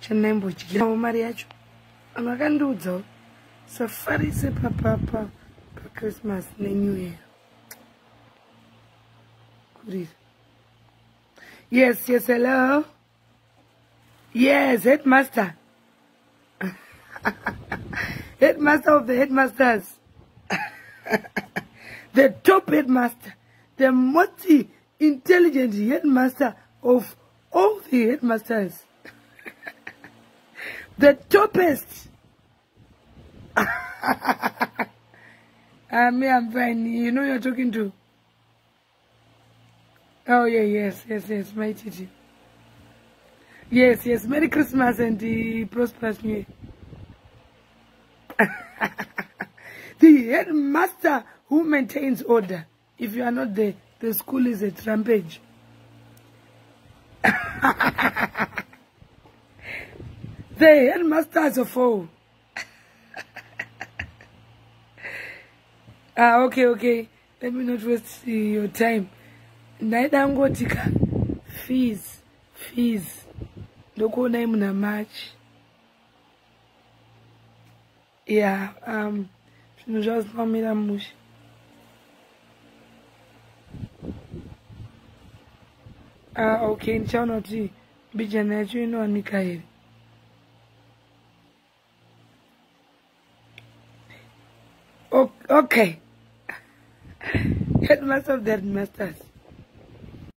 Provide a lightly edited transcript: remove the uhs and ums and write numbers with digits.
chandaimbodyirawo mari yacho makandiudzawo safarise papapa paChristmas neNew Year. Kurira. Yes, hello. Yes, headmaster. Headmaster of the headmasters. The top headmaster. The most intelligent headmaster of all the headmasters. The toppest. Me, I'm fine. You know you're talking to. Oh, yeah, yes, my Titi. Yes, Merry Christmas and prosperous New Year. The headmaster who maintains order. If you are not there, the school is a rampage. The headmaster is a fool. Okay. Let me not waste your time. Neither ngotika fees. Loko name na match. Yeah, just not me that much. Okay, in China, Bijana, you know, Nikairi. Okay. Headmaster of the headmasters.